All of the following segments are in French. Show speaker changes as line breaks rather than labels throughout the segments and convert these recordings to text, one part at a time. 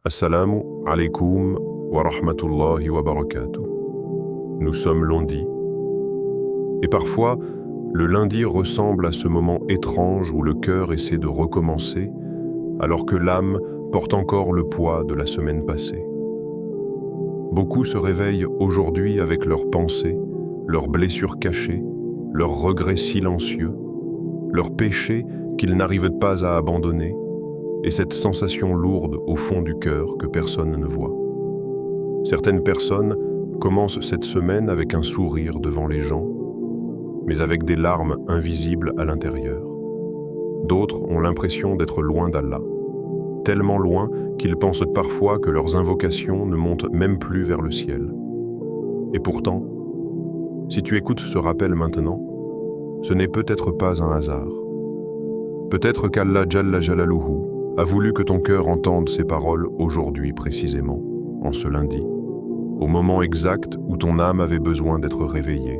Assalamu alaikum wa rahmatullahi wa barakatuh. Nous sommes lundi. Et parfois, le lundi ressemble à ce moment étrange où le cœur essaie de recommencer, alors que l'âme porte encore le poids de la semaine passée. Beaucoup se réveillent aujourd'hui avec leurs pensées, leurs blessures cachées, leurs regrets silencieux, leurs péchés qu'ils n'arrivent pas à abandonner, et cette sensation lourde au fond du cœur que personne ne voit. Certaines personnes commencent cette semaine avec un sourire devant les gens, mais avec des larmes invisibles à l'intérieur. D'autres ont l'impression d'être loin d'Allah, tellement loin qu'ils pensent parfois que leurs invocations ne montent même plus vers le ciel. Et pourtant, si tu écoutes ce rappel maintenant, ce n'est peut-être pas un hasard. Peut-être qu'Allah Jalla Jalaluhu a voulu que ton cœur entende ces paroles aujourd'hui précisément, en ce lundi, au moment exact où ton âme avait besoin d'être réveillée.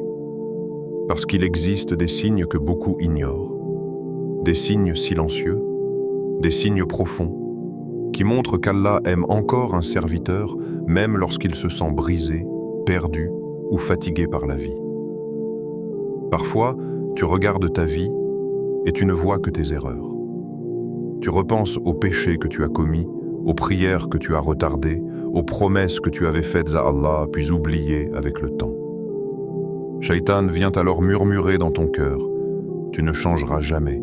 Parce qu'il existe des signes que beaucoup ignorent, des signes silencieux, des signes profonds, qui montrent qu'Allah aime encore un serviteur même lorsqu'il se sent brisé, perdu ou fatigué par la vie. Parfois, tu regardes ta vie et tu ne vois que tes erreurs. Tu repenses aux péchés que tu as commis, aux prières que tu as retardées, aux promesses que tu avais faites à Allah puis oubliées avec le temps. Shaitan vient alors murmurer dans ton cœur, « Tu ne changeras jamais.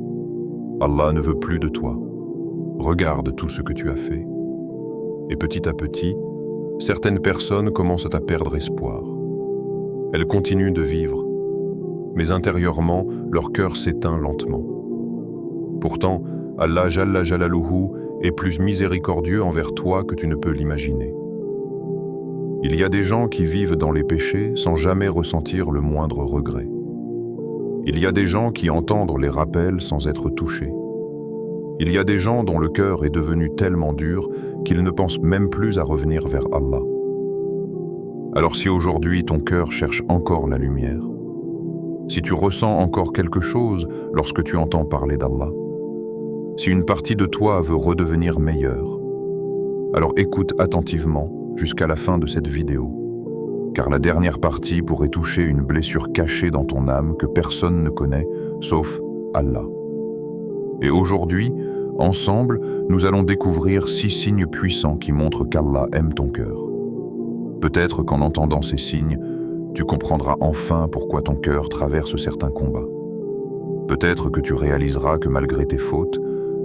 Allah ne veut plus de toi. Regarde tout ce que tu as fait. » Et petit à petit, certaines personnes commencent à perdre espoir. Elles continuent de vivre, mais intérieurement, leur cœur s'éteint lentement. Pourtant, Allah Jalla Jalaluhu est plus miséricordieux envers toi que tu ne peux l'imaginer. Il y a des gens qui vivent dans les péchés sans jamais ressentir le moindre regret. Il y a des gens qui entendent les rappels sans être touchés. Il y a des gens dont le cœur est devenu tellement dur qu'ils ne pensent même plus à revenir vers Allah. Alors si aujourd'hui ton cœur cherche encore la lumière, si tu ressens encore quelque chose lorsque tu entends parler d'Allah, si une partie de toi veut redevenir meilleure, alors écoute attentivement jusqu'à la fin de cette vidéo, car la dernière partie pourrait toucher une blessure cachée dans ton âme que personne ne connaît, sauf Allah. Et aujourd'hui, ensemble, nous allons découvrir 6 signes puissants qui montrent qu'Allah aime ton cœur. Peut-être qu'en entendant ces signes, tu comprendras enfin pourquoi ton cœur traverse certains combats. Peut-être que tu réaliseras que malgré tes fautes,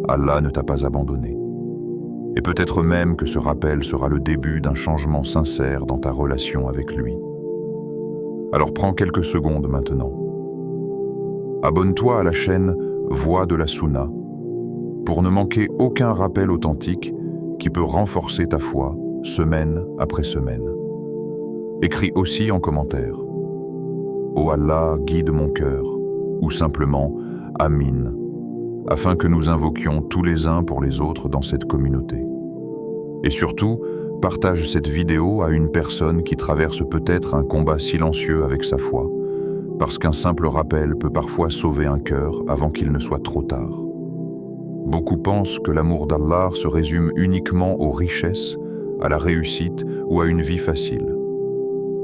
Allah ne t'a pas abandonné. Et peut-être même que ce rappel sera le début d'un changement sincère dans ta relation avec lui. Alors prends quelques secondes maintenant. Abonne-toi à la chaîne Voix de la Sunna pour ne manquer aucun rappel authentique qui peut renforcer ta foi semaine après semaine. Écris aussi en commentaire « Oh Allah, guide mon cœur » ou simplement « Amin » afin que nous invoquions tous les uns pour les autres dans cette communauté. Et surtout, partage cette vidéo à une personne qui traverse peut-être un combat silencieux avec sa foi, parce qu'un simple rappel peut parfois sauver un cœur avant qu'il ne soit trop tard. Beaucoup pensent que l'amour d'Allah se résume uniquement aux richesses, à la réussite ou à une vie facile.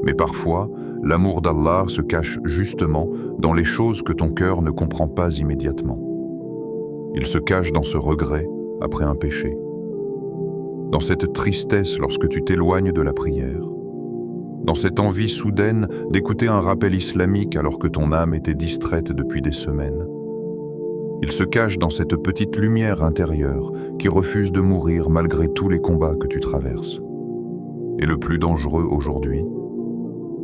Mais parfois, l'amour d'Allah se cache justement dans les choses que ton cœur ne comprend pas immédiatement. Il se cache dans ce regret après un péché, dans cette tristesse lorsque tu t'éloignes de la prière, dans cette envie soudaine d'écouter un rappel islamique alors que ton âme était distraite depuis des semaines. Il se cache dans cette petite lumière intérieure qui refuse de mourir malgré tous les combats que tu traverses. Et le plus dangereux aujourd'hui,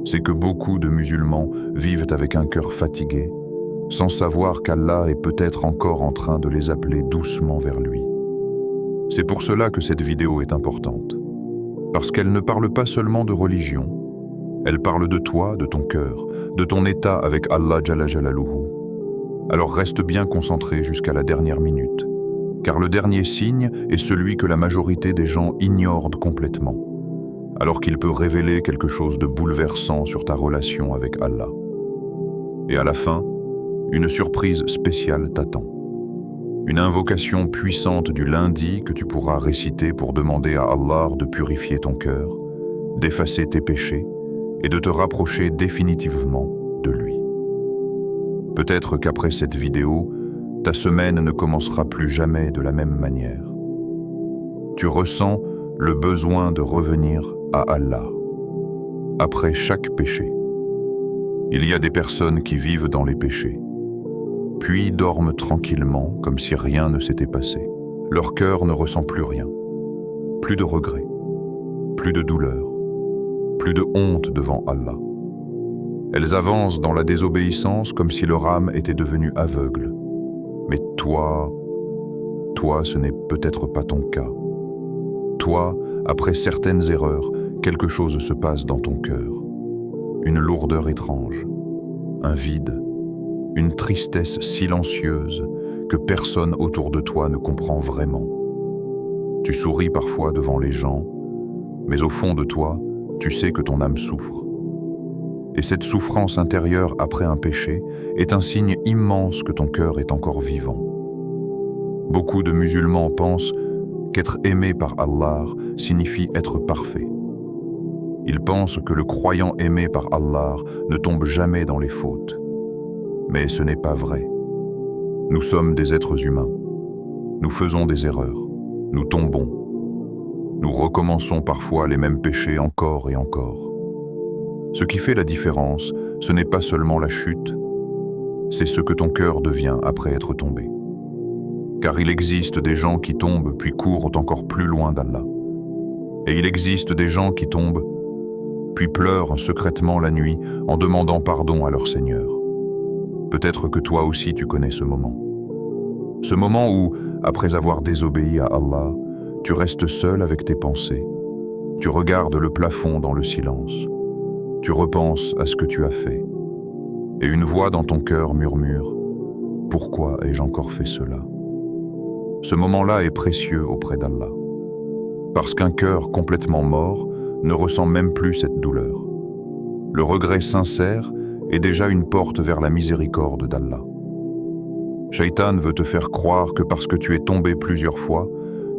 c'est que beaucoup de musulmans vivent avec un cœur fatigué, sans savoir qu'Allah est peut-être encore en train de les appeler doucement vers lui. C'est pour cela que cette vidéo est importante, parce qu'elle ne parle pas seulement de religion, elle parle de toi, de ton cœur, de ton état avec Allah Jalla Jalaluhu. Alors reste bien concentré jusqu'à la dernière minute, car le dernier signe est celui que la majorité des gens ignorent complètement, alors qu'il peut révéler quelque chose de bouleversant sur ta relation avec Allah. Et à la fin, une surprise spéciale t'attend.
Une invocation puissante du lundi que tu pourras réciter pour demander à Allah de purifier ton cœur, d'effacer tes péchés et de te rapprocher définitivement de lui. Peut-être qu'après cette vidéo, ta semaine ne commencera plus jamais de la même manière. Tu ressens le besoin de revenir à Allah après chaque péché. Il y a des personnes qui vivent dans les péchés, puis dorment tranquillement comme si rien ne s'était passé. Leur cœur ne ressent plus rien, plus de regrets, plus de douleur, plus de honte devant Allah. Elles avancent dans la désobéissance comme si leur âme était devenue aveugle. Mais toi, ce n'est peut-être pas ton cas. Toi, après certaines erreurs, quelque chose se passe dans ton cœur. Une lourdeur étrange, un vide, une tristesse silencieuse que personne autour de toi ne comprend vraiment. Tu souris parfois devant les gens, mais au fond de toi, tu sais que ton âme souffre. Et cette souffrance intérieure après un péché est un signe immense que ton cœur est encore vivant. Beaucoup de musulmans pensent qu'être aimé par Allah signifie être parfait. Ils pensent que le croyant aimé par Allah ne tombe jamais dans les fautes. Mais ce n'est pas vrai. Nous sommes des êtres humains. Nous faisons des erreurs. Nous tombons. Nous recommençons parfois les mêmes péchés encore et encore. Ce qui fait la différence, ce n'est pas seulement la chute, c'est ce que ton cœur devient après être tombé. Car il existe des gens qui tombent puis courent encore plus loin d'Allah. Et il existe des gens qui tombent puis pleurent secrètement la nuit en demandant pardon à leur Seigneur. Peut-être que toi aussi tu connais ce moment. Ce moment où, après avoir désobéi à Allah, tu restes seul avec tes pensées. Tu regardes le plafond dans le silence. Tu repenses à ce que tu as fait. Et une voix dans ton cœur murmure « Pourquoi ai-je encore fait cela ?» Ce moment-là est précieux auprès d'Allah. Parce qu'un cœur complètement mort ne ressent même plus cette douleur. Le regret sincère est déjà une porte vers la miséricorde d'Allah. Shaitan veut te faire croire que parce que tu es tombé plusieurs fois,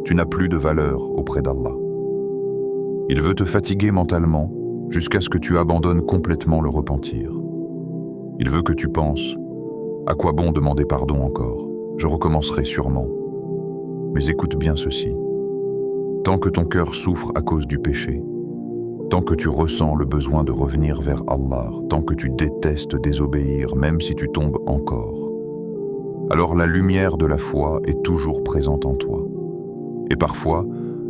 tu n'as plus de valeur auprès d'Allah. Il veut te fatiguer mentalement jusqu'à ce que tu abandonnes complètement le repentir. Il veut que tu penses « À quoi bon demander pardon encore? Je recommencerai sûrement. » Mais écoute bien ceci. Tant que ton cœur souffre à cause du péché, tant que tu ressens le besoin de revenir vers Allah, tant que tu détestes désobéir, même si tu tombes encore, alors la lumière de la foi est toujours présente en toi. Et parfois,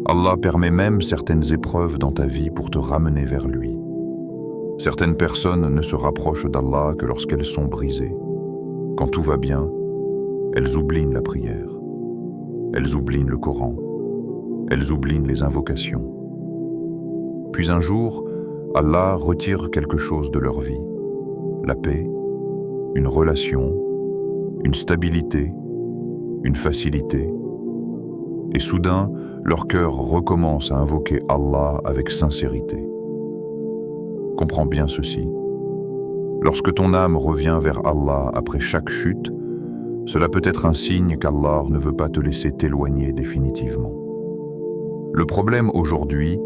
Allah permet même certaines épreuves dans ta vie pour te ramener vers lui. Certaines personnes ne se rapprochent d'Allah que lorsqu'elles sont brisées. Quand tout va bien, elles oublient la prière. Elles oublient le Coran. Elles oublient les invocations. Puis un jour, Allah retire quelque chose de leur vie. La paix, une relation, une stabilité, une facilité. Et soudain, leur cœur recommence à invoquer Allah avec sincérité. Comprends bien ceci. Lorsque ton âme revient vers Allah après chaque chute, cela peut être un signe qu'Allah ne veut pas te laisser t'éloigner définitivement. Le problème aujourd'hui,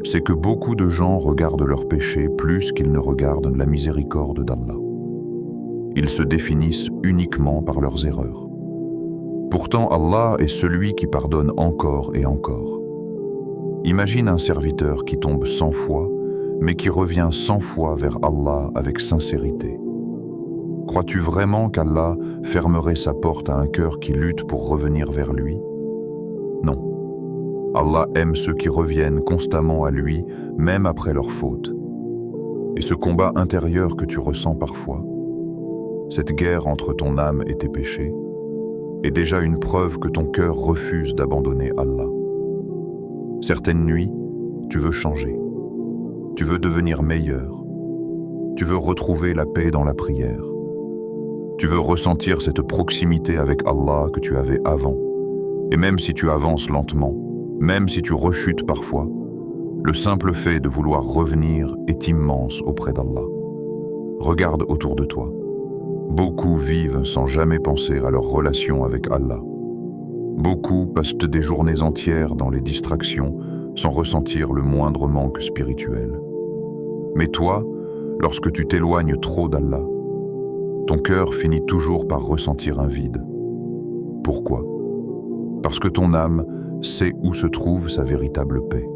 c'est que beaucoup de gens regardent leurs péchés plus qu'ils ne regardent la miséricorde d'Allah. Ils se définissent uniquement par leurs erreurs. Pourtant, Allah est celui qui pardonne encore et encore. Imagine un serviteur qui tombe 100 fois, mais qui revient 100 fois vers Allah avec sincérité. Crois-tu vraiment qu'Allah fermerait sa porte à un cœur qui lutte pour revenir vers lui? Non. Allah aime ceux qui reviennent constamment à lui, même après leurs fautes. Et ce combat intérieur que tu ressens parfois, cette guerre entre ton âme et tes péchés, est déjà une preuve que ton cœur refuse d'abandonner Allah. Certaines nuits, tu veux changer. Tu veux devenir meilleur. Tu veux retrouver la paix dans la prière. Tu veux ressentir cette proximité avec Allah que tu avais avant. Et même si tu avances lentement, même si tu rechutes parfois, le simple fait de vouloir revenir est immense auprès d'Allah. Regarde autour de toi. Beaucoup vivent sans jamais penser à leur relation avec Allah. Beaucoup passent des journées entières dans les distractions sans ressentir le moindre manque spirituel. Mais toi, lorsque tu t'éloignes trop d'Allah, ton cœur finit toujours par ressentir un vide. Pourquoi? Parce que ton âme sait où se trouve sa véritable paix.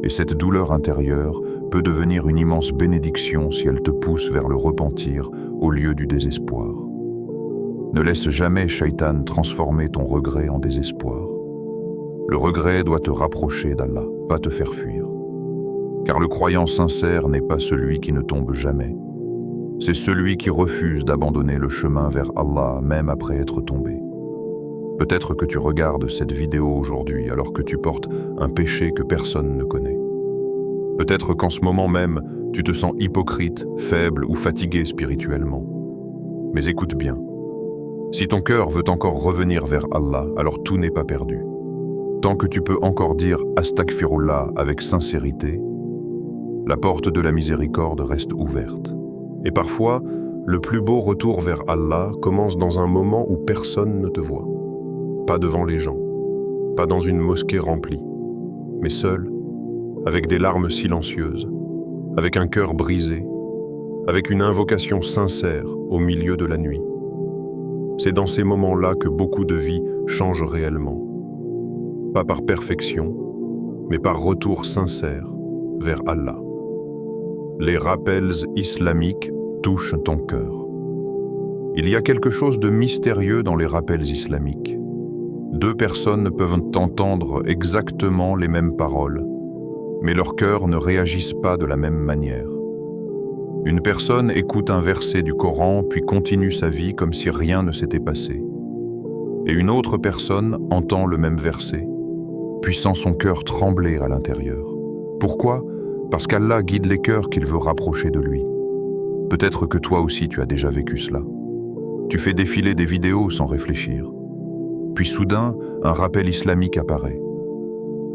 Et cette douleur intérieure peut devenir une immense bénédiction si elle te pousse vers le repentir au lieu du désespoir. Ne laisse jamais Shaitan transformer ton regret en désespoir. Le regret doit te rapprocher d'Allah, pas te faire fuir. Car le croyant sincère n'est pas celui qui ne tombe jamais. C'est celui qui refuse d'abandonner le chemin vers Allah même après être tombé. Peut-être que tu regardes cette vidéo aujourd'hui alors que tu portes un péché que personne ne connaît. Peut-être qu'en ce moment même, tu te sens hypocrite, faible ou fatigué spirituellement. Mais écoute bien. Si ton cœur veut encore revenir vers Allah, alors tout n'est pas perdu. Tant que tu peux encore dire « Astaghfirullah » avec sincérité, la porte de la miséricorde reste ouverte. Et parfois, le plus beau retour vers Allah commence dans un moment où personne ne te voit. Pas devant les gens, pas dans une mosquée remplie, mais seul, avec des larmes silencieuses, avec un cœur brisé, avec une invocation sincère au milieu de la nuit. C'est dans ces moments-là que beaucoup de vies changent réellement. Pas par perfection, mais par retour sincère vers Allah. Les rappels islamiques touchent ton cœur. Il y a quelque chose de mystérieux dans les rappels islamiques. Deux personnes peuvent entendre exactement les mêmes paroles, mais leurs cœurs ne réagissent pas de la même manière. Une personne écoute un verset du Coran puis continue sa vie comme si rien ne s'était passé. Et une autre personne entend le même verset, puis sent son cœur trembler à l'intérieur. Pourquoi? Parce qu'Allah guide les cœurs qu'il veut rapprocher de lui. Peut-être que toi aussi tu as déjà vécu cela. Tu fais défiler des vidéos sans réfléchir. Puis soudain, un rappel islamique apparaît.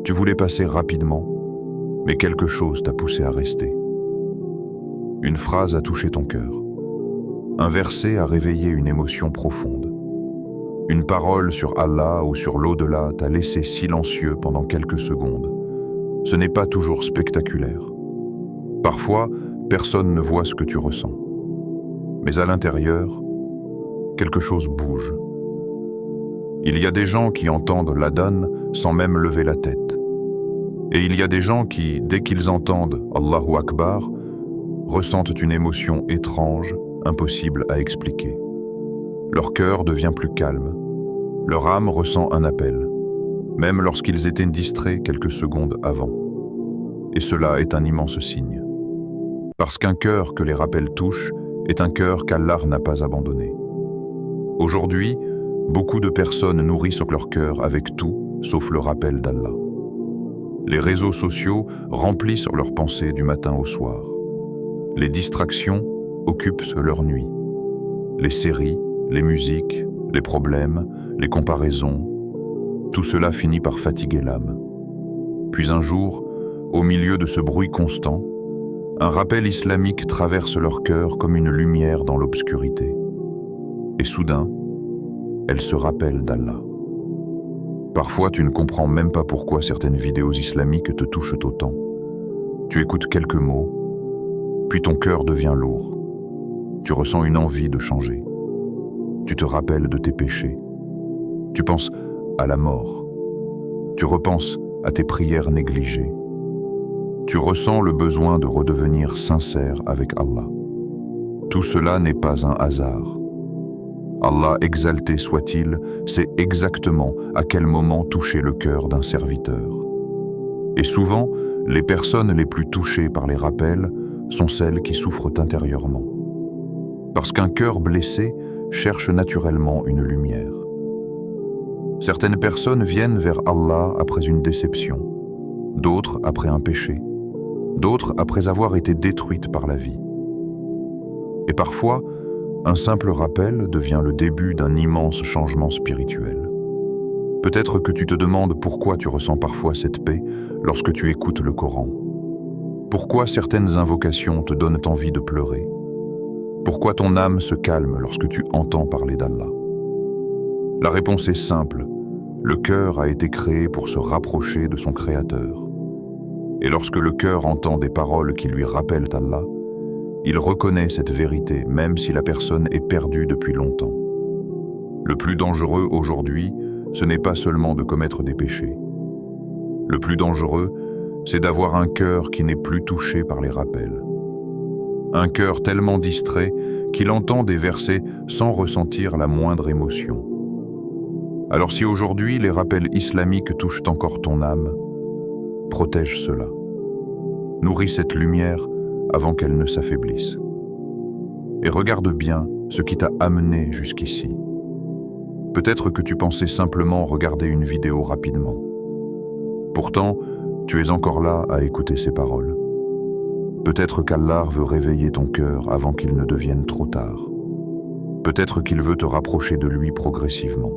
Tu voulais passer rapidement, mais quelque chose t'a poussé à rester. Une phrase a touché ton cœur. Un verset a réveillé une émotion profonde. Une parole sur Allah ou sur l'au-delà t'a laissé silencieux pendant quelques secondes. Ce n'est pas toujours spectaculaire. Parfois, personne ne voit ce que tu ressens. Mais à l'intérieur, quelque chose bouge. Il y a des gens qui entendent l'adhan sans même lever la tête. Et il y a des gens qui, dès qu'ils entendent Allahu Akbar, ressentent une émotion étrange, impossible à expliquer. Leur cœur devient plus calme. Leur âme ressent un appel, même lorsqu'ils étaient distraits quelques secondes avant. Et cela est un immense signe. Parce qu'un cœur que les rappels touchent est un cœur qu'Allah n'a pas abandonné. Aujourd'hui, beaucoup de personnes nourrissent leur cœur avec tout, sauf le rappel d'Allah. Les réseaux sociaux remplissent leurs pensées du matin au soir. Les distractions occupent leur nuit. Les séries, les musiques, les problèmes, les comparaisons, tout cela finit par fatiguer l'âme. Puis un jour, au milieu de ce bruit constant, un rappel islamique traverse leur cœur comme une lumière dans l'obscurité. Et soudain, elles se rappellent d'Allah. Parfois, tu ne comprends même pas pourquoi certaines vidéos islamiques te touchent autant. Tu écoutes quelques mots, puis ton cœur devient lourd. Tu ressens une envie de changer. Tu te rappelles de tes péchés. Tu penses à la mort. Tu repenses à tes prières négligées. Tu ressens le besoin de redevenir sincère avec Allah. Tout cela n'est pas un hasard. Allah exalté soit-il, sait exactement à quel moment toucher le cœur d'un serviteur. Et souvent, les personnes les plus touchées par les rappels sont celles qui souffrent intérieurement. Parce qu'un cœur blessé cherche naturellement une lumière. Certaines personnes viennent vers Allah après une déception, d'autres après un péché, d'autres après avoir été détruites par la vie. Et parfois, un simple rappel devient le début d'un immense changement spirituel. Peut-être que tu te demandes pourquoi tu ressens parfois cette paix lorsque tu écoutes le Coran. Pourquoi certaines invocations te donnent envie de pleurer? Pourquoi ton âme se calme lorsque tu entends parler d'Allah? La réponse est simple, Le cœur a été créé pour se rapprocher de son Créateur. Et lorsque le cœur entend des paroles qui lui rappellent Allah, il reconnaît cette vérité même si la personne est perdue depuis longtemps. Le plus dangereux aujourd'hui, ce n'est pas seulement de commettre des péchés. Le plus dangereux, c'est d'avoir un cœur qui n'est plus touché par les rappels. Un cœur tellement distrait qu'il entend des versets sans ressentir la moindre émotion. Alors si aujourd'hui les rappels islamiques touchent encore ton âme, protège cela. Nourris cette lumière avant qu'elle ne s'affaiblisse. Et regarde bien ce qui t'a amené jusqu'ici. Peut-être que tu pensais simplement regarder une vidéo rapidement. Pourtant, tu es encore là à écouter ces paroles. Peut-être qu'Allah veut réveiller ton cœur avant qu'il ne devienne trop tard. Peut-être qu'il veut te rapprocher de lui progressivement.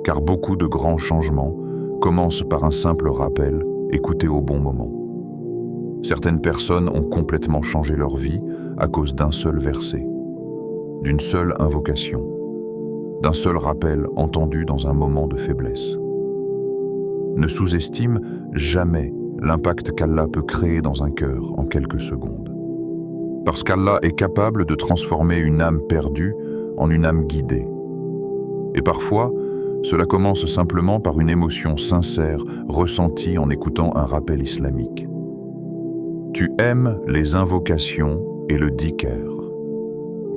Car beaucoup de grands changements commencent par un simple rappel, écouté au bon moment. Certaines personnes ont complètement changé leur vie à cause d'un seul verset, d'une seule invocation, d'un seul rappel entendu dans un moment de faiblesse. Ne sous-estime jamais l'impact qu'Allah peut créer dans un cœur en quelques secondes. Parce qu'Allah est capable de transformer une âme perdue en une âme guidée. Et parfois, cela commence simplement par une émotion sincère ressentie en écoutant un rappel islamique. Tu aimes les invocations et le dhikr.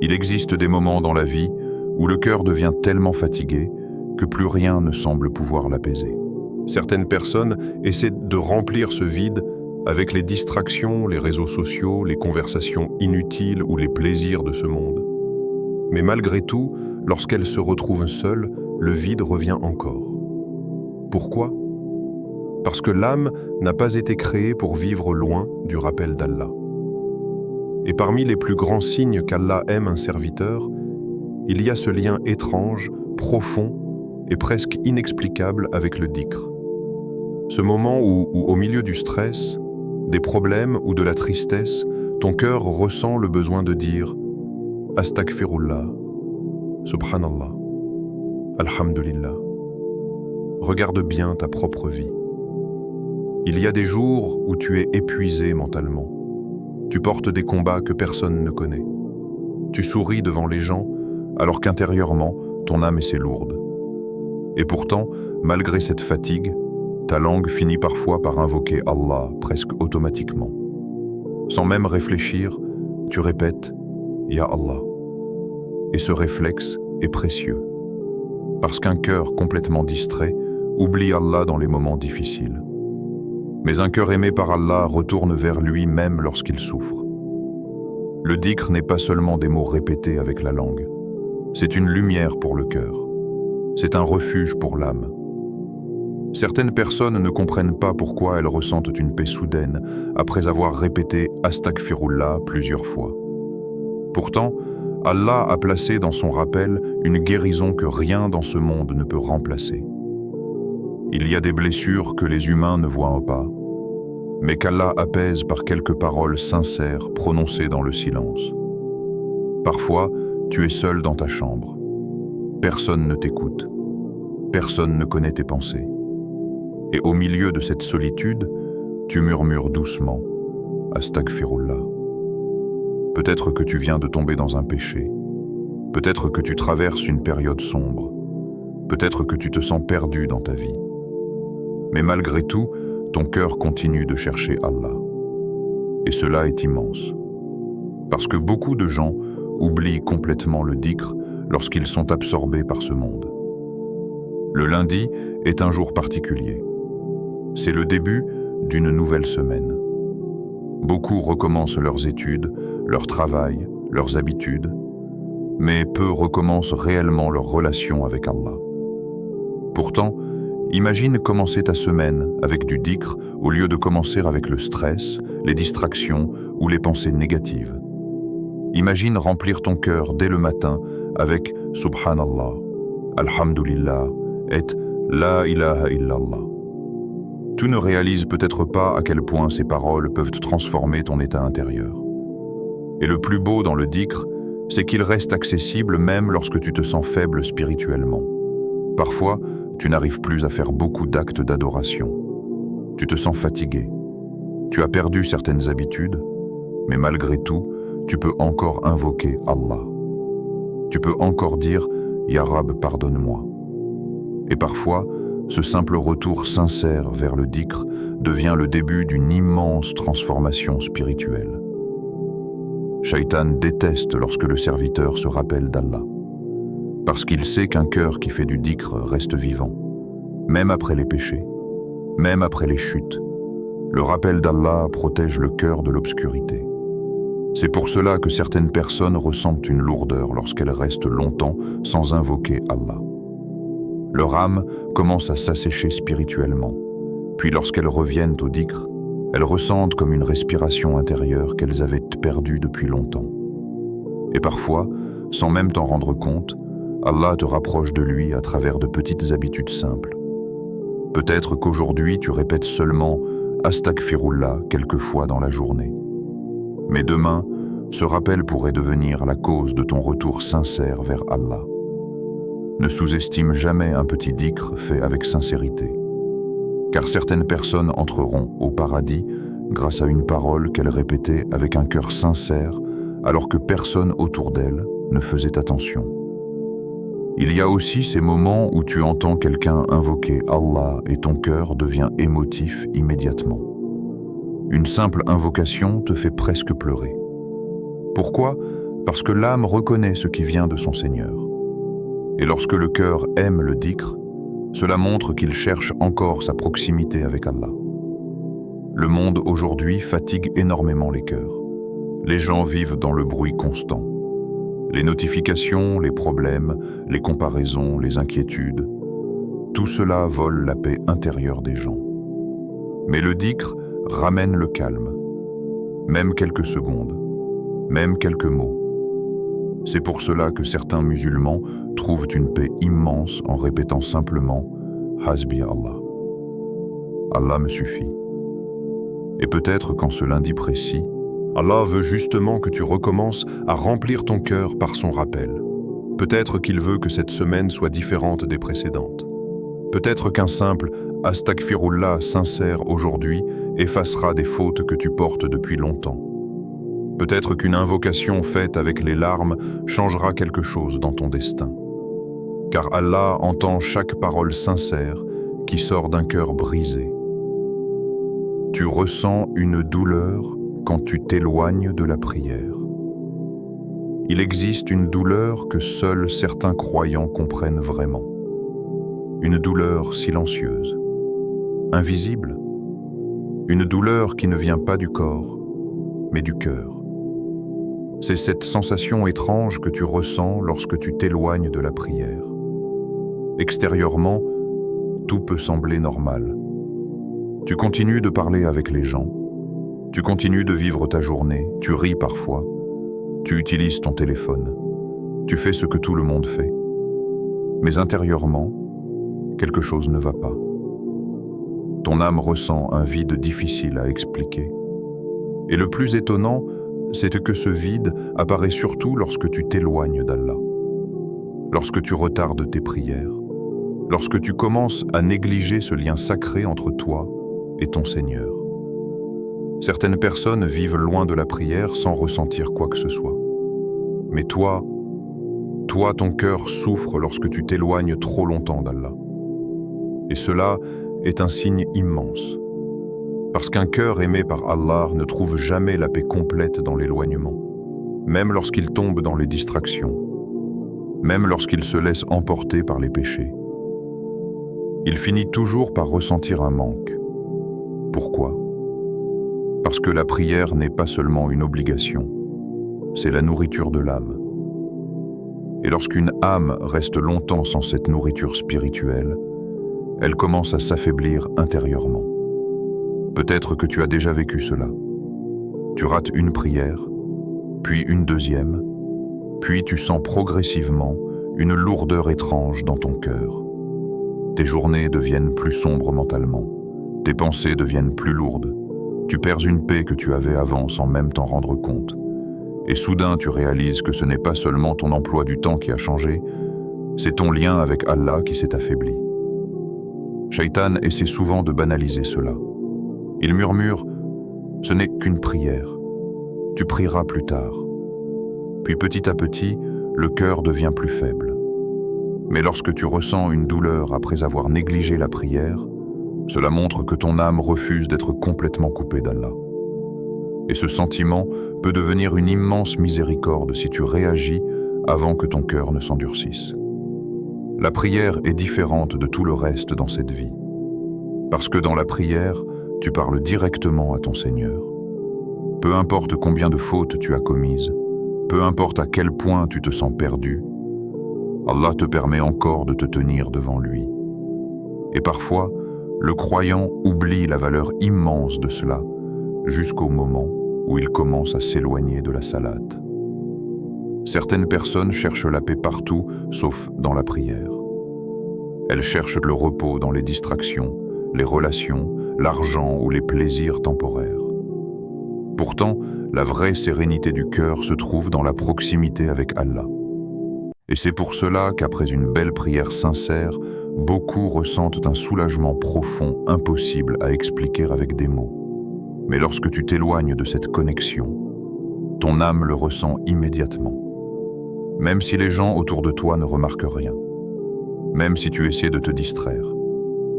Il existe des moments dans la vie où le cœur devient tellement fatigué que plus rien ne semble pouvoir l'apaiser.
Certaines personnes essaient de remplir ce vide avec les distractions, les réseaux sociaux, les conversations inutiles ou les plaisirs de ce monde. Mais malgré tout, lorsqu'elles se retrouvent seules, le vide revient encore. Pourquoi ? Parce que l'âme n'a pas été créée pour vivre loin du rappel d'Allah. Et parmi les plus grands signes qu'Allah aime un serviteur, il y a ce lien étrange, profond et presque inexplicable avec le dhikr. Ce moment où, au milieu du stress, des problèmes ou de la tristesse, ton cœur ressent le besoin de dire « Astaghfirullah, Subhanallah, Alhamdulillah ». Regarde bien ta propre vie. Il y a des jours où tu es épuisé mentalement. Tu portes des combats que personne ne connaît. Tu souris devant les gens, alors qu'intérieurement, ton âme est lourde. Et pourtant, malgré cette fatigue, ta langue finit parfois par invoquer Allah presque automatiquement. Sans même réfléchir, tu répètes « Ya Allah ». Et ce réflexe est précieux. Parce qu'un cœur complètement distrait oublie Allah dans les moments difficiles. Mais un cœur aimé par Allah retourne vers lui même lorsqu'il souffre. Le dhikr n'est pas seulement des mots répétés avec la langue. C'est une lumière pour le cœur. C'est un refuge pour l'âme. Certaines personnes ne comprennent pas pourquoi elles ressentent une paix soudaine après avoir répété « Astaghfirullah » plusieurs fois. Pourtant, Allah a placé dans son rappel une guérison que rien dans ce monde ne peut remplacer. Il y a des blessures que les humains ne voient pas, mais qu'Allah apaise par quelques paroles sincères prononcées dans le silence. Parfois, tu es seul dans ta chambre. Personne ne t'écoute. Personne ne connaît tes pensées. Et au milieu de cette solitude, tu murmures doucement « Astaghfirullah ». Peut-être que tu viens de tomber dans un péché. Peut-être que tu traverses une période sombre. Peut-être que tu te sens perdu dans ta vie. Mais malgré tout, ton cœur continue de chercher Allah. Et cela est immense. Parce que beaucoup de gens oublient complètement le dhikr lorsqu'ils sont absorbés par ce monde. Le lundi est un jour particulier. C'est le début d'une nouvelle semaine. Beaucoup recommencent leurs études, leur travail, leurs habitudes, mais peu recommencent réellement leur relation avec Allah. Pourtant, imagine commencer ta semaine avec du dhikr au lieu de commencer avec le stress, les distractions ou les pensées négatives. Imagine remplir ton cœur dès le matin avec Subhanallah, Alhamdulillah et La ilaha illallah. Tu ne réalises peut-être pas à quel point ces paroles peuvent transformer ton état intérieur. Et le plus beau dans le dhikr, c'est qu'il reste accessible même lorsque tu te sens faible spirituellement. Parfois,
Tu n'arrives plus à faire beaucoup d'actes d'adoration. Tu te sens fatigué. Tu as perdu certaines habitudes, mais malgré tout, tu peux encore invoquer Allah. Tu peux encore dire « Ya Rab, pardonne-moi ». Et parfois, ce simple retour sincère vers le dhikr devient le début d'une immense transformation spirituelle. Shaitan déteste lorsque le serviteur se rappelle d'Allah, parce qu'il sait qu'un cœur qui fait du dhikr reste vivant, même après les péchés, même après les chutes. Le rappel d'Allah protège le cœur de l'obscurité. C'est pour cela que certaines personnes ressentent une lourdeur lorsqu'elles restent longtemps sans invoquer Allah. Leur âme commence à s'assécher spirituellement, puis lorsqu'elles reviennent au dhikr, elles ressentent comme une respiration intérieure qu'elles avaient perdue depuis longtemps. Et parfois, sans même t'en rendre compte, Allah te rapproche de lui à travers de petites habitudes simples. Peut-être qu'aujourd'hui tu répètes seulement « Astaghfirullah » quelques fois dans la journée. Mais demain, ce rappel pourrait devenir la cause de ton retour sincère vers Allah. Ne sous-estime jamais un petit dhikr fait avec sincérité, car certaines personnes entreront au paradis grâce à une parole qu'elles répétaient avec un cœur sincère alors que personne autour d'elles ne faisait attention. Il y a aussi ces moments où tu entends quelqu'un invoquer Allah et ton cœur devient émotif immédiatement. Une simple invocation te fait presque pleurer. Pourquoi ? Parce que l'âme reconnaît ce qui vient de son Seigneur. Et lorsque le cœur aime le dhikr, cela montre qu'il cherche encore sa proximité avec Allah. Le monde aujourd'hui fatigue énormément les cœurs. Les gens vivent dans le bruit constant. Les notifications, les problèmes, les comparaisons, les inquiétudes, tout cela vole la paix intérieure des gens. Mais le dhikr ramène le calme, même quelques secondes, même quelques mots. C'est pour cela que certains musulmans trouvent une paix immense en répétant simplement « Hasbi Allah ». Allah me suffit. Et peut-être qu'en ce lundi précis, Allah veut justement que tu recommences à remplir ton cœur par son rappel. Peut-être qu'il veut que cette semaine soit différente des précédentes. Peut-être qu'un simple « Astaghfirullah » sincère aujourd'hui effacera des fautes que tu portes depuis longtemps. Peut-être qu'une invocation faite avec les larmes changera quelque chose dans ton destin. Car Allah entend chaque parole sincère qui sort d'un cœur brisé. Tu ressens une douleur quand tu t'éloignes de la prière. Il existe une douleur que seuls certains croyants comprennent vraiment. Une douleur silencieuse, invisible. Une douleur qui ne vient pas du corps, mais du cœur. C'est cette sensation étrange que tu ressens lorsque tu t'éloignes de la prière. Extérieurement, tout peut sembler normal. Tu continues de parler avec les gens, tu continues de vivre ta journée, tu ris parfois, tu utilises ton téléphone, tu fais ce que tout le monde fait. Mais intérieurement, quelque chose ne va pas. Ton âme ressent un vide difficile à expliquer. Et le plus étonnant, c'est que ce vide apparaît surtout lorsque tu t'éloignes d'Allah, lorsque tu retardes tes prières, lorsque tu commences à négliger ce lien sacré entre toi et ton Seigneur. Certaines personnes vivent loin de la prière sans ressentir quoi que ce soit. Mais toi, ton cœur souffre lorsque tu t'éloignes trop longtemps d'Allah. Et cela est un signe immense. Parce qu'un cœur aimé par Allah ne trouve jamais la paix complète dans l'éloignement, même lorsqu'il tombe dans les distractions, même lorsqu'il se laisse emporter par les péchés. Il finit toujours par ressentir un manque. Pourquoi ? Parce que la prière n'est pas seulement une obligation, c'est la nourriture de l'âme. Et lorsqu'une âme reste longtemps sans cette nourriture spirituelle, elle commence à s'affaiblir intérieurement. Peut-être que tu as déjà vécu cela. Tu rates une prière, puis une deuxième, puis tu sens progressivement une lourdeur étrange dans ton cœur. Tes journées deviennent plus sombres mentalement, tes pensées deviennent plus lourdes, tu perds une paix que tu avais avant sans même t'en rendre compte. Et soudain tu réalises que ce n'est pas seulement ton emploi du temps qui a changé, c'est ton lien avec Allah qui s'est affaibli. Shaitan essaie souvent de banaliser cela. Il murmure « Ce n'est qu'une prière. Tu prieras plus tard. » Puis petit à petit, le cœur devient plus faible. Mais lorsque tu ressens une douleur après avoir négligé la prière, cela montre que ton âme refuse d'être complètement coupée d'Allah. Et ce sentiment peut devenir une immense miséricorde si tu réagis avant que ton cœur ne s'endurcisse. La prière est différente de tout le reste dans cette vie. Parce que dans la prière, tu parles directement à ton Seigneur. Peu importe combien de fautes tu as commises, peu importe à quel point tu te sens perdu, Allah te permet encore de te tenir devant lui. Et parfois, le croyant oublie la valeur immense de cela jusqu'au moment où il commence à s'éloigner de la salate. Certaines personnes cherchent la paix partout, sauf dans la prière. Elles cherchent le repos dans les distractions, les relations, l'argent ou les plaisirs temporaires. Pourtant, la vraie sérénité du cœur se trouve dans la proximité avec Allah. Et c'est pour cela qu'après une belle prière sincère, beaucoup ressentent un soulagement profond, impossible à expliquer avec des mots. Mais lorsque tu t'éloignes de cette connexion, ton âme le ressent immédiatement. Même si les gens autour de toi ne remarquent rien, même si tu essaies de te distraire,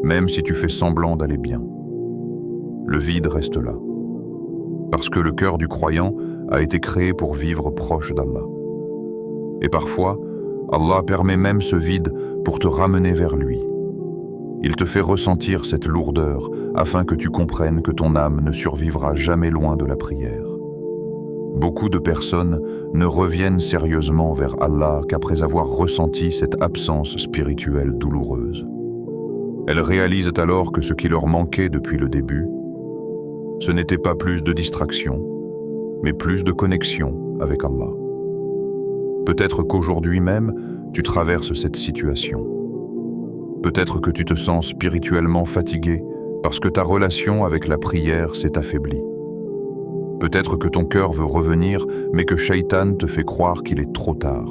même si tu fais semblant d'aller bien, le vide reste là. Parce que le cœur du croyant a été créé pour vivre proche d'Allah. Et parfois, Allah permet même ce vide pour te ramener vers lui. Il te fait ressentir cette lourdeur afin que tu comprennes que ton âme ne survivra jamais loin de la prière. Beaucoup de personnes ne reviennent sérieusement vers Allah qu'après avoir ressenti cette absence spirituelle douloureuse. Elles réalisent alors que ce qui leur manquait depuis le début, ce n'était pas plus de distraction, mais plus de connexion avec Allah. Peut-être qu'aujourd'hui même, tu traverses cette situation. Peut-être que tu te sens spirituellement fatigué parce que ta relation avec la prière s'est affaiblie. Peut-être que ton cœur veut revenir, mais que Shaitan te fait croire qu'il est trop tard.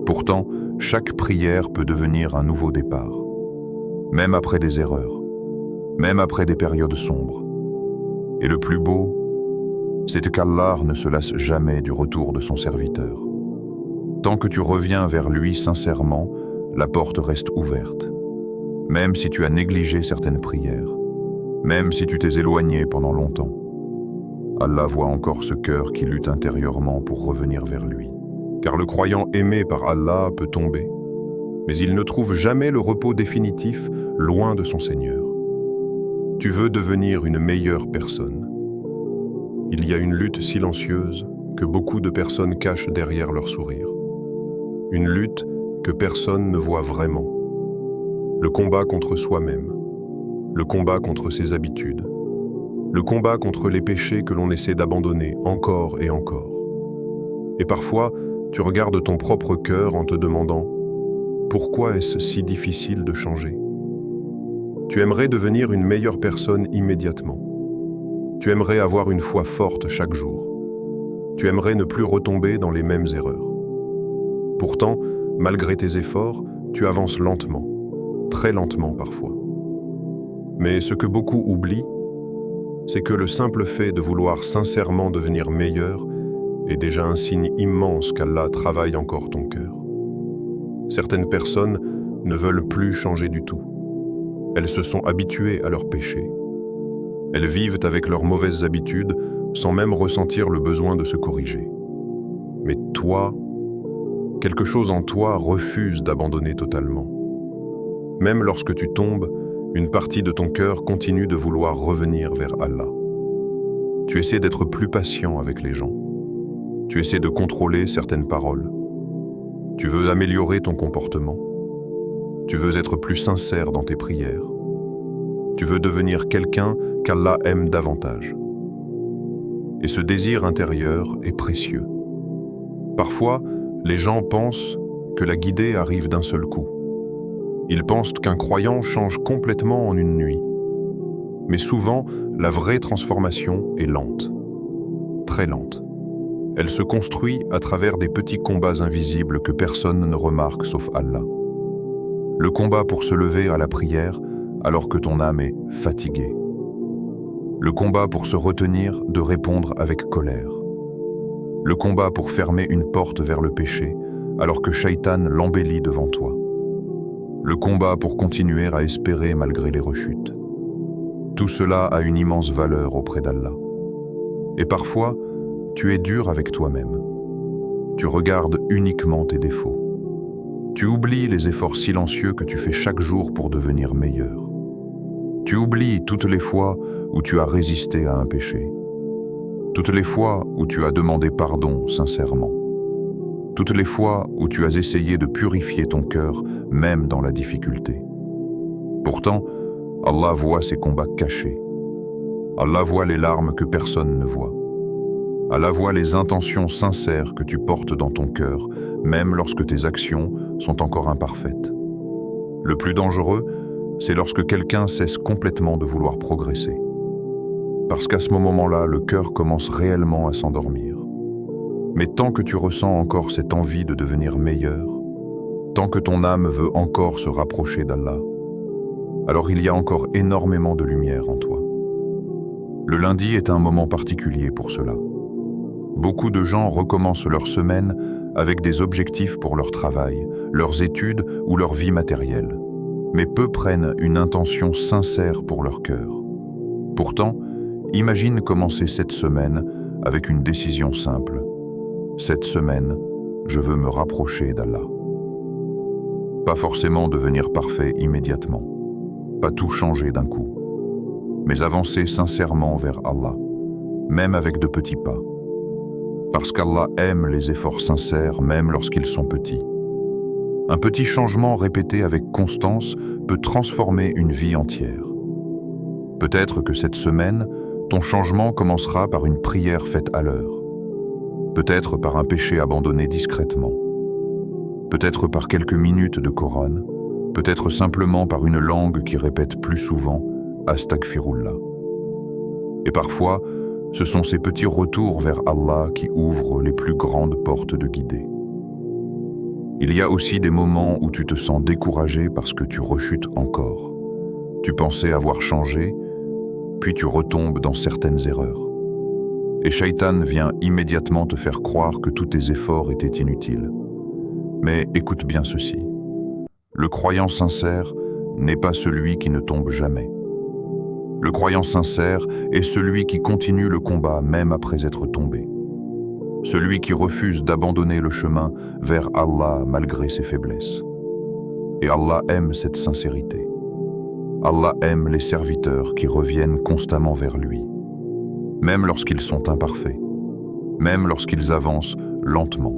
Pourtant, chaque prière peut devenir un nouveau départ. Même après des erreurs, même après des périodes sombres. Et le plus beau, c'est qu'Allah ne se lasse jamais du retour de son serviteur. Tant que tu reviens vers lui sincèrement, la porte reste ouverte. Même si tu as négligé certaines prières, même si tu t'es éloigné pendant longtemps, Allah voit encore ce cœur qui lutte intérieurement pour revenir vers lui.
Car le croyant aimé par Allah peut tomber, mais il ne trouve jamais le repos définitif loin de son Seigneur. Tu veux devenir une meilleure personne. Il y a une lutte silencieuse que beaucoup de personnes cachent derrière leur sourire. Une lutte que personne ne voit vraiment. Le combat contre soi-même, le combat contre ses habitudes, le combat contre les péchés que l'on essaie d'abandonner encore et encore. Et parfois, tu regardes ton propre cœur en te demandant « Pourquoi est-ce si difficile de changer ?» Tu aimerais devenir une meilleure personne immédiatement. Tu aimerais avoir une foi forte chaque jour. Tu aimerais ne plus retomber dans les mêmes erreurs. Pourtant, malgré tes efforts, tu avances lentement, très lentement parfois. Mais ce que beaucoup oublient, c'est que le simple fait de vouloir sincèrement devenir meilleur est déjà un signe immense qu'Allah travaille encore ton cœur. Certaines personnes ne veulent plus changer du tout. Elles se sont habituées à leurs péchés. Elles vivent avec leurs mauvaises habitudes sans même ressentir le besoin de se corriger. Mais toi, quelque chose en toi refuse d'abandonner totalement. Même lorsque tu tombes, une partie de ton cœur continue de vouloir revenir vers Allah. Tu essaies d'être plus patient avec les gens. Tu essaies de contrôler certaines paroles. Tu veux améliorer ton comportement. Tu veux être plus sincère dans tes prières. Tu veux devenir quelqu'un qu'Allah aime davantage. Et ce désir intérieur est précieux. Parfois, les gens pensent que la guidée arrive d'un seul coup. Ils pensent qu'un croyant change complètement en une nuit. Mais souvent, la vraie transformation est lente, très lente. Elle se construit à travers des petits combats invisibles que personne ne remarque sauf Allah. Le combat pour se lever à la prière
alors que ton âme est fatiguée. Le combat pour se retenir de répondre avec colère. Le combat pour fermer une porte vers le péché, alors que Shaitan l'embellit devant toi. Le combat pour continuer à espérer malgré les rechutes. Tout cela a une immense valeur auprès d'Allah. Et parfois, tu es dur avec toi-même. Tu regardes uniquement tes défauts. Tu oublies les efforts silencieux que tu fais chaque jour pour devenir meilleur. Tu oublies toutes les fois où tu as résisté à un péché. Toutes les fois où tu as demandé pardon sincèrement. Toutes les fois où tu as essayé de purifier ton cœur, même dans la difficulté. Pourtant, Allah voit ces combats cachés. Allah voit les larmes que personne ne voit. Allah voit les intentions sincères que tu portes dans ton cœur, même lorsque tes actions sont encore imparfaites. Le plus dangereux, c'est lorsque quelqu'un cesse complètement de vouloir progresser. Parce qu'à ce moment-là, le cœur commence réellement à s'endormir. Mais tant que tu ressens encore cette envie de devenir meilleur, tant que ton âme veut encore se rapprocher d'Allah, alors il y a encore énormément de lumière en toi. Le lundi est un moment particulier pour cela. Beaucoup de gens recommencent leur semaine avec des objectifs pour leur travail, leurs études ou leur vie matérielle. Mais peu prennent une intention sincère pour leur cœur. Pourtant, imagine commencer cette semaine avec une décision simple. Cette semaine, je veux me rapprocher d'Allah. Pas forcément devenir parfait immédiatement, pas tout changer d'un coup, mais avancer sincèrement vers Allah, même avec de petits pas. Parce qu'Allah aime les efforts sincères même lorsqu'ils sont petits. Un petit changement répété avec constance peut transformer une vie entière. Peut-être que cette semaine, ton changement commencera par une prière faite à l'heure. Peut-être par un péché abandonné discrètement. Peut-être par quelques minutes de Coran. Peut-être simplement par une langue qui répète plus souvent « Astaghfirullah ». Et parfois, ce sont ces petits retours vers Allah qui ouvrent les plus grandes portes de guidée. Il y a aussi des moments où tu te sens découragé parce que tu rechutes encore. Tu pensais avoir changé, puis tu retombes dans certaines erreurs. Et Shaitan vient immédiatement te faire croire que tous tes efforts étaient inutiles. Mais écoute bien ceci. Le croyant sincère n'est pas celui qui ne tombe jamais. Le croyant sincère est celui qui continue le combat même après être tombé. Celui qui refuse d'abandonner le chemin vers Allah malgré ses faiblesses. Et Allah aime cette sincérité. Allah aime les serviteurs qui reviennent constamment vers lui, même lorsqu'ils sont imparfaits, même lorsqu'ils avancent lentement.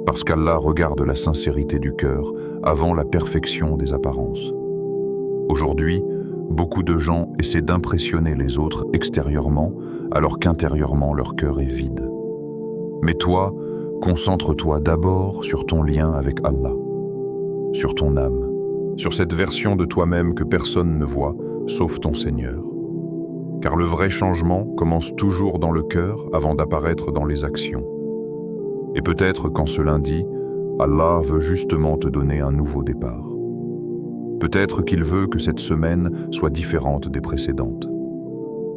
Parce qu'Allah regarde la sincérité du cœur avant la perfection des apparences. Aujourd'hui, beaucoup de gens essaient d'impressionner les autres extérieurement alors qu'intérieurement leur cœur est vide. Mais toi, concentre-toi d'abord sur ton lien avec Allah, sur ton âme, sur cette version de toi-même que personne ne voit, sauf ton Seigneur. Car le vrai changement commence toujours dans le cœur avant d'apparaître dans les actions. Et peut-être qu'en ce lundi, Allah veut justement te donner un nouveau départ. Peut-être qu'il veut que cette semaine soit différente des précédentes.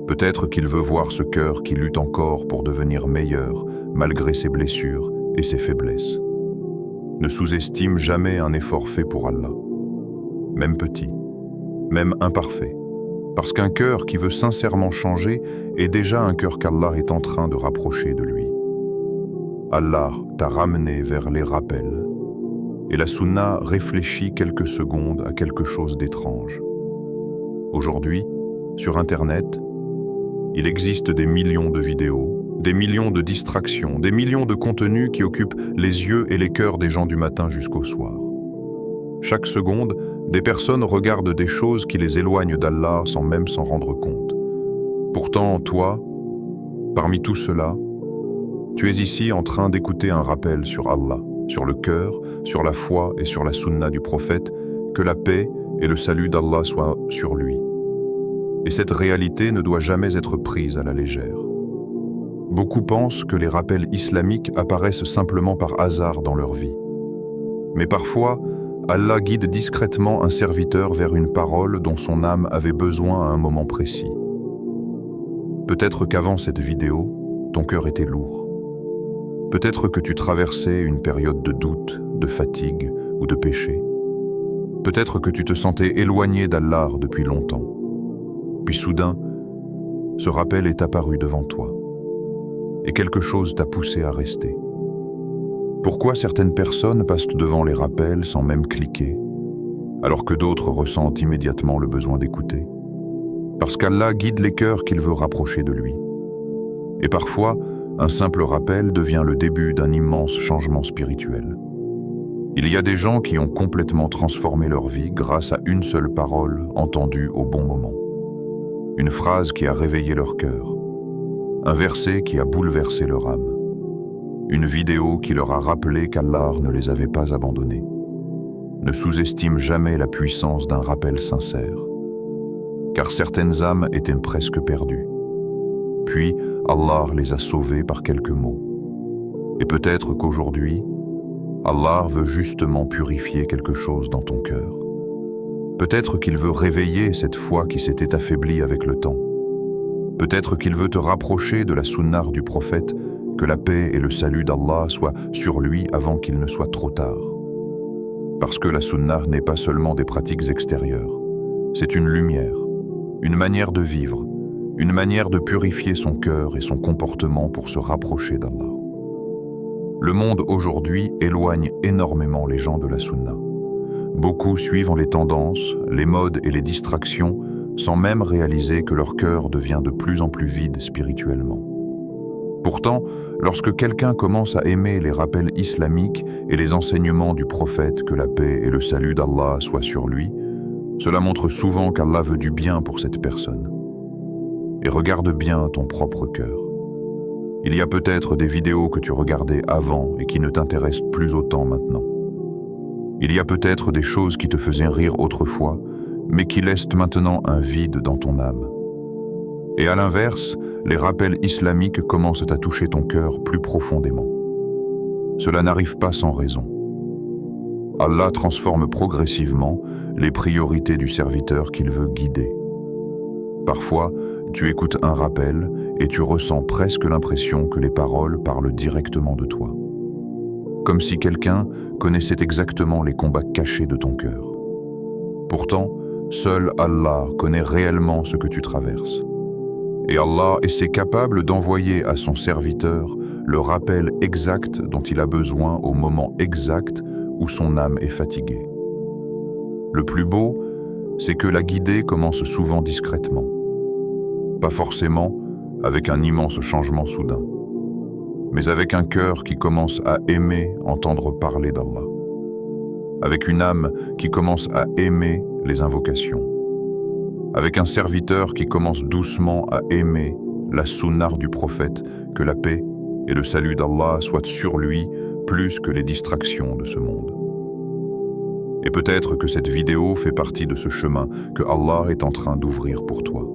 Peut-être qu'il veut voir ce cœur qui lutte encore pour devenir meilleur malgré ses blessures et ses faiblesses. Ne sous-estime jamais un effort fait pour Allah, même petit, même imparfait, parce qu'un cœur qui veut sincèrement changer est déjà un cœur qu'Allah est en train de rapprocher de lui. Allah t'a ramené vers les rappels, et la sunna réfléchit quelques secondes à quelque chose d'étrange. Aujourd'hui, sur Internet, il existe des millions de vidéos, des millions de distractions, des millions de contenus qui occupent les yeux et les cœurs des gens du matin jusqu'au soir. Chaque seconde, des personnes regardent des choses qui les éloignent d'Allah sans même s'en rendre compte. Pourtant, toi, parmi tout cela, tu es ici en train d'écouter un rappel sur Allah, sur le cœur, sur la foi et sur la sunna du prophète, que la paix et le salut d'Allah soient sur lui. Et cette réalité ne doit jamais être prise à la légère. Beaucoup pensent que les rappels islamiques apparaissent simplement par hasard dans leur vie. Mais parfois, Allah guide discrètement un serviteur vers une parole dont son âme avait besoin à un moment précis. Peut-être qu'avant cette vidéo, ton cœur était lourd. Peut-être que tu traversais une période de doute, de fatigue ou de péché. Peut-être que tu te sentais éloigné d'Allah depuis longtemps. Puis soudain, ce rappel est apparu devant toi. Et quelque chose t'a poussé à rester. Pourquoi certaines personnes passent devant les rappels sans même cliquer, alors que d'autres ressentent immédiatement le besoin d'écouter? Parce qu'Allah guide les cœurs qu'il veut rapprocher de lui. Et parfois, un simple rappel devient le début d'un immense changement spirituel. Il y a des gens qui ont complètement transformé leur vie grâce à une seule parole entendue au bon moment. Une phrase qui a réveillé leur cœur. Un verset qui a bouleversé leur âme. Une vidéo qui leur a rappelé qu'Allah ne les avait pas abandonnés. Ne sous-estime jamais la puissance d'un rappel sincère. Car certaines âmes étaient presque perdues. Puis, Allah les a sauvées par quelques mots. Et peut-être qu'aujourd'hui, Allah veut justement purifier quelque chose dans ton cœur. Peut-être qu'il veut réveiller cette foi qui s'était affaiblie avec le temps. Peut-être qu'il veut te rapprocher de la sunnah du prophète, que la paix et le salut d'Allah soient sur lui avant qu'il ne soit trop tard. Parce que la sunnah n'est pas seulement des pratiques extérieures, c'est une lumière, une manière de vivre, une manière de purifier son cœur et son comportement pour se rapprocher d'Allah. Le monde aujourd'hui éloigne énormément les gens de la sunnah. Beaucoup suivent les tendances, les modes et les distractions sans même réaliser que leur cœur devient de plus en plus vide spirituellement. Pourtant, lorsque quelqu'un commence à aimer les rappels islamiques et les enseignements du prophète que la paix et le salut d'Allah soient sur lui, cela montre souvent qu'Allah veut du bien pour cette personne. Et regarde bien ton propre cœur. Il y a peut-être des vidéos que tu regardais avant et qui ne t'intéressent plus autant maintenant. Il y a peut-être des choses qui te faisaient rire autrefois, mais qui laissent maintenant un vide dans ton âme. Et à l'inverse, les rappels islamiques commencent à toucher ton cœur plus profondément. Cela n'arrive pas sans raison. Allah transforme progressivement les priorités du serviteur qu'il veut guider. Parfois, tu écoutes un rappel et tu ressens presque l'impression que les paroles parlent directement de toi. Comme si quelqu'un connaissait exactement les combats cachés de ton cœur. Pourtant, seul Allah connaît réellement ce que tu traverses. Et Allah est capable d'envoyer à son serviteur le rappel exact dont il a besoin au moment exact où son âme est fatiguée. Le plus beau, c'est que la guidée commence souvent discrètement. Pas forcément avec un immense changement soudain, mais avec un cœur qui commence à aimer entendre parler d'Allah. Avec une âme qui commence à aimer les invocations. Avec un serviteur qui commence doucement à aimer la sunnah du prophète, que la paix et le salut d'Allah soient sur lui plus que les distractions de ce monde. Et peut-être que cette vidéo fait partie de ce chemin que Allah est en train d'ouvrir pour toi.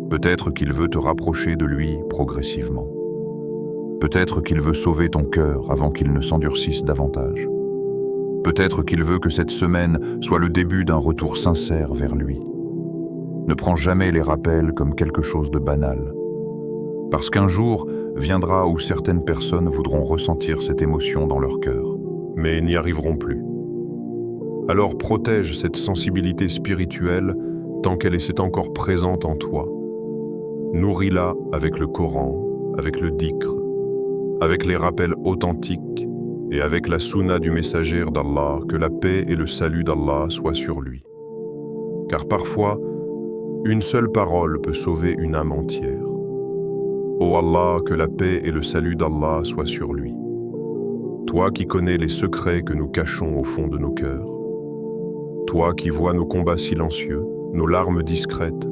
Peut-être qu'il veut te rapprocher de lui progressivement. Peut-être qu'il veut sauver ton cœur avant qu'il ne s'endurcisse davantage. Peut-être qu'il veut que cette semaine soit le début d'un retour sincère vers lui. Ne prends jamais les rappels comme quelque chose de banal. Parce qu'un jour viendra où certaines personnes voudront ressentir cette émotion dans leur cœur.
Mais n'y arriveront plus. Alors protège cette sensibilité spirituelle tant qu'elle est encore présente en toi. Nourris-la avec le Coran, avec le dhikr, avec les rappels authentiques et avec la sunna du messager d'Allah, que la paix et le salut d'Allah soient sur lui. Car parfois, une seule parole peut sauver une âme entière. Ô Allah, que la paix et le salut d'Allah soient sur lui. Toi qui connais les secrets que nous cachons au fond de nos cœurs. Toi qui vois nos combats silencieux, nos larmes discrètes,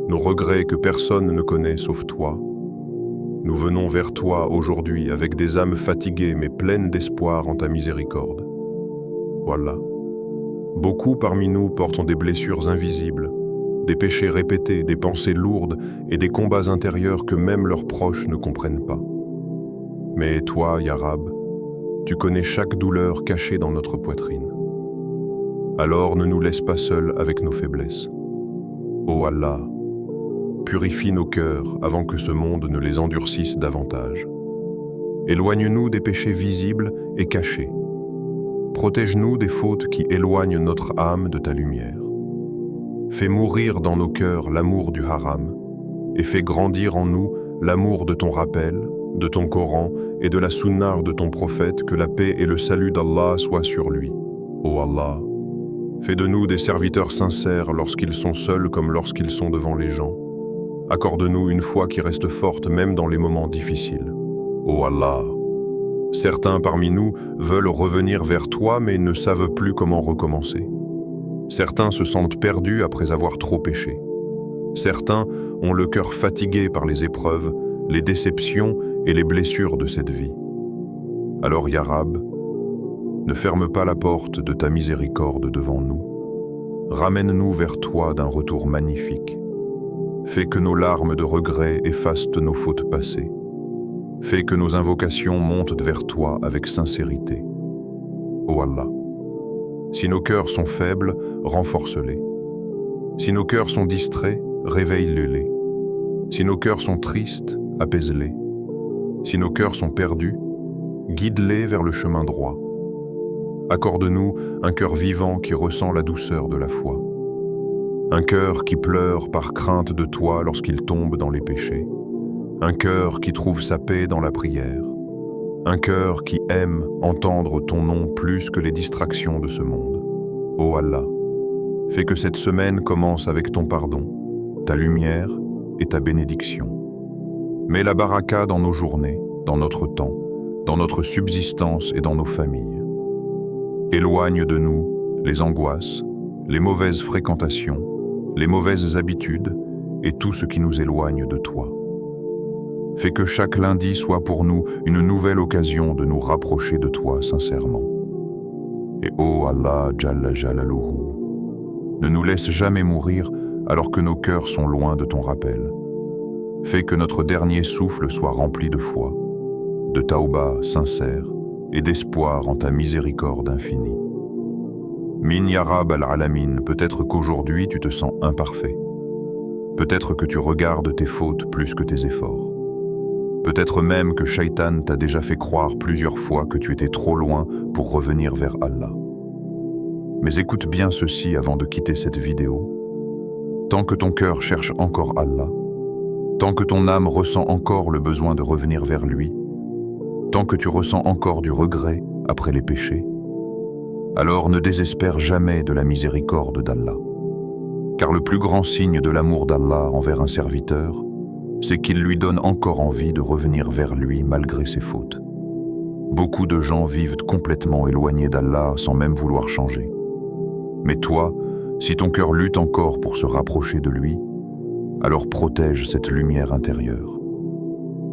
nos regrets que personne ne connaît sauf toi. Nous venons vers toi aujourd'hui avec des âmes fatiguées mais pleines d'espoir en ta miséricorde. Voilà. Beaucoup parmi nous portent des blessures invisibles, des péchés répétés, des pensées lourdes et des combats intérieurs que même leurs proches ne comprennent pas. Mais toi, Ya Rab, tu connais chaque douleur cachée dans notre poitrine. Alors ne nous laisse pas seuls avec nos faiblesses. Ô Allah, purifie nos cœurs avant que ce monde ne les endurcisse davantage. Éloigne-nous des péchés visibles et cachés. Protège-nous des fautes qui éloignent notre âme de ta lumière. Fais mourir dans nos cœurs l'amour du haram et fais grandir en nous l'amour de ton rappel, de ton Coran et de la sunna de ton prophète, que la paix et le salut d'Allah soient sur lui. Ô Allah, fais de nous des serviteurs sincères lorsqu'ils sont seuls comme lorsqu'ils sont devant les gens. Accorde-nous une foi qui reste forte même dans les moments difficiles. Ô Allah, certains parmi nous veulent revenir vers toi mais ne savent plus comment recommencer. Certains se sentent perdus après avoir trop péché. Certains ont le cœur fatigué par les épreuves, les déceptions et les blessures de cette vie. Alors, Ya Rab, ne ferme pas la porte de ta miséricorde devant nous. Ramène-nous vers toi d'un retour magnifique. Fais que nos larmes de regret effacent nos fautes passées. Fais que nos invocations montent vers toi avec sincérité. Ô Allah, si nos cœurs sont faibles, renforce-les. Si nos cœurs sont distraits, réveille-les. Si nos cœurs sont tristes, apaise-les. Si nos cœurs sont perdus, guide-les vers le chemin droit. Accorde-nous un cœur vivant qui ressent la douceur de la foi. Un cœur qui pleure par crainte de toi lorsqu'il tombe dans les péchés. Un cœur qui trouve sa paix dans la prière. Un cœur qui aime entendre ton nom plus que les distractions de ce monde. Ô Allah, fais que cette semaine commence avec ton pardon, ta lumière et ta bénédiction. Mets la baraka dans nos journées, dans notre temps, dans notre subsistance et dans nos familles. Éloigne de nous les angoisses, les mauvaises fréquentations, les mauvaises habitudes et tout ce qui nous éloigne de toi. Fais que chaque lundi soit pour nous une nouvelle occasion de nous rapprocher de toi sincèrement. Et ô Allah Jalla Jalaluhu, ne nous laisse jamais mourir alors que nos cœurs sont loin de ton rappel. Fais que notre dernier souffle soit rempli de foi, de tauba sincère et d'espoir en ta miséricorde infinie. Min ya Rab al-Alamin, peut-être qu'aujourd'hui tu te sens imparfait. Peut-être que tu regardes tes fautes plus que tes efforts. Peut-être même que Shaitan t'a déjà fait croire plusieurs fois que tu étais trop loin pour revenir vers Allah. Mais écoute bien ceci avant de quitter cette vidéo. Tant que ton cœur cherche encore Allah, tant que ton âme ressent encore le besoin de revenir vers lui, tant que tu ressens encore du regret après les péchés, alors ne désespère jamais de la miséricorde d'Allah. Car le plus grand signe de l'amour d'Allah envers un serviteur, c'est qu'il lui donne encore envie de revenir vers lui malgré ses fautes. Beaucoup de gens vivent complètement éloignés d'Allah sans même vouloir changer. Mais toi, si ton cœur lutte encore pour se rapprocher de lui, alors protège cette lumière intérieure.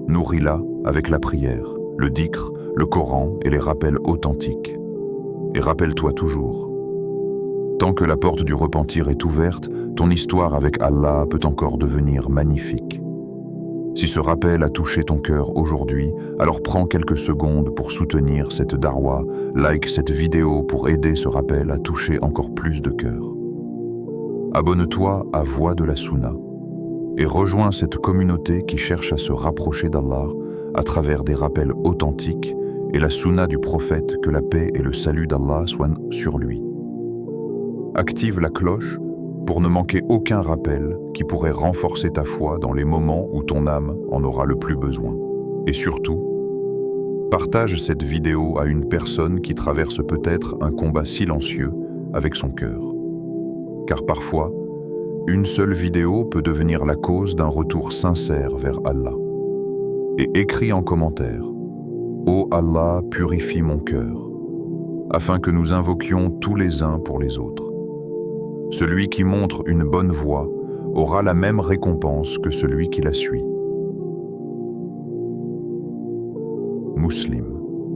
Nourris-la avec la prière, le dhikr, le Coran et les rappels authentiques. Et rappelle-toi toujours, tant que la porte du repentir est ouverte, ton histoire avec Allah peut encore devenir magnifique. Si ce rappel a touché ton cœur aujourd'hui, alors prends quelques secondes pour soutenir cette darwa, like cette vidéo pour aider ce rappel à toucher encore plus de cœurs. Abonne-toi à Voix de la Sunna et rejoins cette communauté qui cherche à se rapprocher d'Allah à travers des rappels authentiques et la sunna du prophète, que la paix et le salut d'Allah soient sur lui. Active la cloche pour ne manquer aucun rappel qui pourrait renforcer ta foi dans les moments où ton âme en aura le plus besoin. Et surtout, partage cette vidéo à une personne qui traverse peut-être un combat silencieux avec son cœur. Car parfois, une seule vidéo peut devenir la cause d'un retour sincère vers Allah. Et écris en commentaire: Ô Allah, purifie mon cœur, afin que nous invoquions tous les uns pour les autres. Celui qui montre une bonne voie aura la même récompense que celui qui la suit. Muslim.